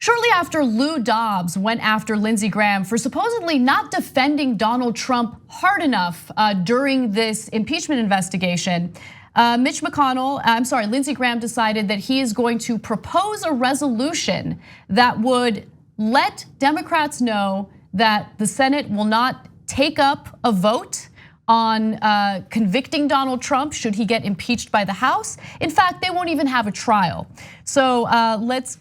Shortly after Lou Dobbs went after Lindsey Graham for supposedly not defending Donald Trump hard enough during this impeachment investigation, Lindsey Graham decided that he is going to propose a resolution that would let Democrats know that the Senate will not take up a vote on convicting Donald Trump should he get impeached by the House. In fact, they won't even have a trial. So let's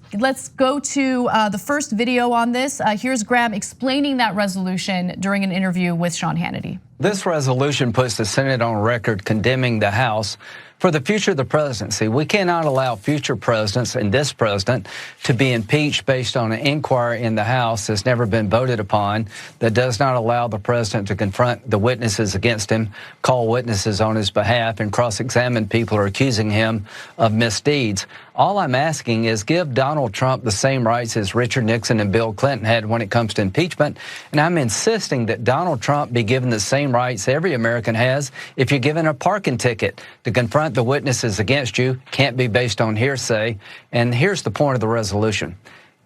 go to the first video on this. Here's Graham explaining that resolution during an interview with Sean Hannity. This resolution puts the Senate on record condemning the House for the future of the presidency. We cannot allow future presidents and this president to be impeached based on an inquiry in the House that's never been voted upon, that does not allow the president to confront the witnesses against him, call witnesses on his behalf, and cross-examine people who are accusing him of misdeeds. All I'm asking is give Donald Trump the same rights as Richard Nixon and Bill Clinton had when it comes to impeachment. And I'm insisting that Donald Trump be given the same rights every American has if you're given a parking ticket. To confront the witnesses against you can't be based on hearsay. And here's the point of the resolution.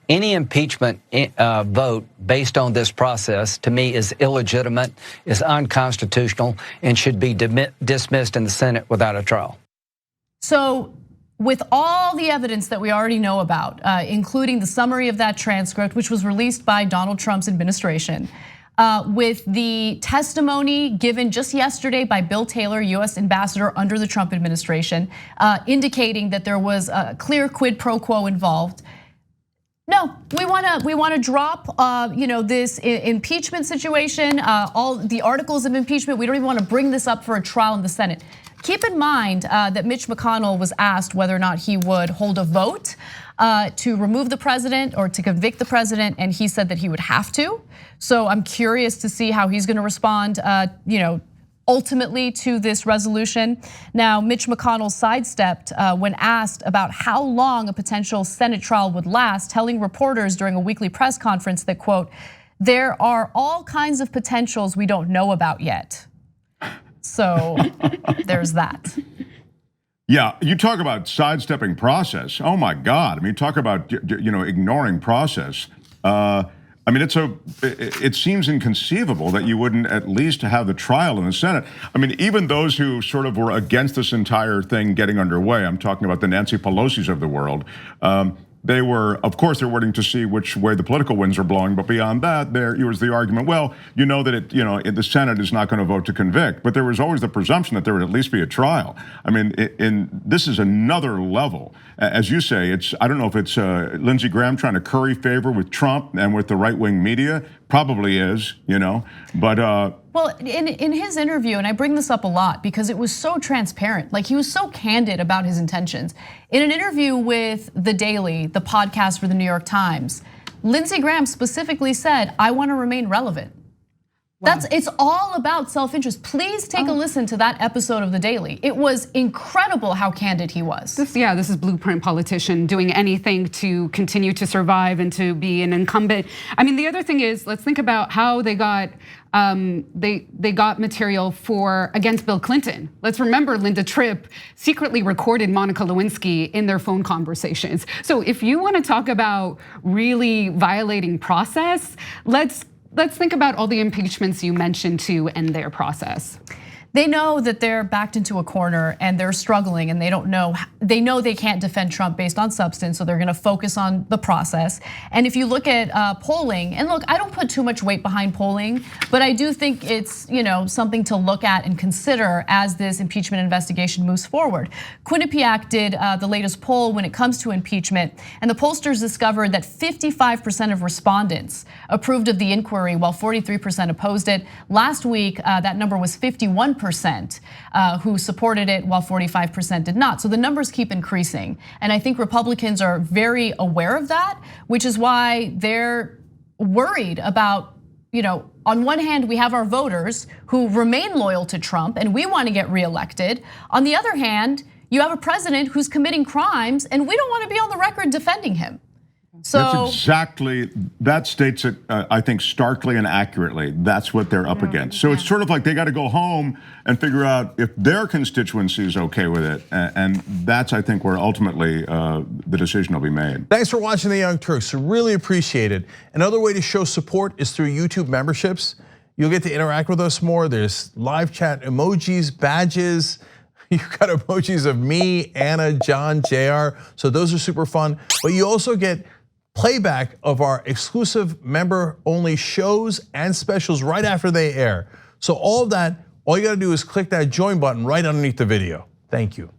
Any impeachment vote based on this process, to me, is illegitimate, is unconstitutional, and should be dismissed in the Senate without a trial. So, with all the evidence that we already know about, including the summary of that transcript, which was released by Donald Trump's administration, with the testimony given just yesterday by Bill Taylor, US ambassador under the Trump administration, indicating that there was a clear quid pro quo involved. No, we want to drop, this impeachment situation, all the articles of impeachment. We don't even want to bring this up for a trial in the Senate. Keep in mind that Mitch McConnell was asked whether or not he would hold a vote to remove the president or to convict the president, and he said that he would have to. So I'm curious to see how he's going to respond, ultimately to this resolution. Now, Mitch McConnell sidestepped when asked about how long a potential Senate trial would last, telling reporters during a weekly press conference that, quote, "There are all kinds of potentials we don't know about yet." So there's that. Yeah, you talk about sidestepping process. Oh my God! I mean, talk about ignoring process. It seems inconceivable that you wouldn't at least have the trial in the Senate. I mean, even those who sort of were against this entire thing getting underway, I'm talking about the Nancy Pelosi's of the world, they were, of course, they're waiting to see which way the political winds are blowing. But beyond that, there was the argument, well, that the Senate is not going to vote to convict. But there was always the presumption that there would at least be a trial. I mean, this is another level. As you say, I don't know if it's Lindsey Graham trying to curry favor with Trump and with the right-wing media. Probably is, but. Well, in his interview, and I bring this up a lot because it was so transparent, like he was so candid about his intentions. In an interview with The Daily, the podcast for the New York Times, Lindsey Graham specifically said, "I want to remain relevant." Wow. It's all about self-interest. Please take a listen to that episode of The Daily. It was incredible how candid he was. This is blueprint politician doing anything to continue to survive and to be an incumbent. I mean, the other thing is, let's think about how they got they got material against Bill Clinton. Let's remember Linda Tripp secretly recorded Monica Lewinsky in their phone conversations. So if you want to talk about really violating process, let's think about all the impeachments you mentioned too and their process. They know that they're backed into a corner and they're struggling and they know they can't defend Trump based on substance, so they're gonna focus on the process. And if you look at polling, and look, I don't put too much weight behind polling, but I do think it's something to look at and consider as this impeachment investigation moves forward. Quinnipiac did the latest poll when it comes to impeachment, and the pollsters discovered that 55% of respondents approved of the inquiry while 43% opposed it. Last week, that number was 51%. Who supported it while 45% did not. So the numbers keep increasing. And I think Republicans are very aware of that, which is why they're worried about, on one hand, we have our voters who remain loyal to Trump and we want to get reelected. On the other hand, you have a president who's committing crimes and we don't want to be on the record defending him. So that states it, I think, starkly and accurately. That's what they're up against. So it's sort of like they got to go home and figure out if their constituency is okay with it. And that's, I think, where ultimately the decision will be made. Thanks for watching The Young Turks. We really appreciate it. Another way to show support is through YouTube memberships. You'll get to interact with us more. There's live chat emojis, badges. You've got emojis of me, Anna, John, JR. So those are super fun. But you also get playback of our exclusive member-only shows and specials right after they air. So all of that, all you gotta do is click that join button right underneath the video. Thank you.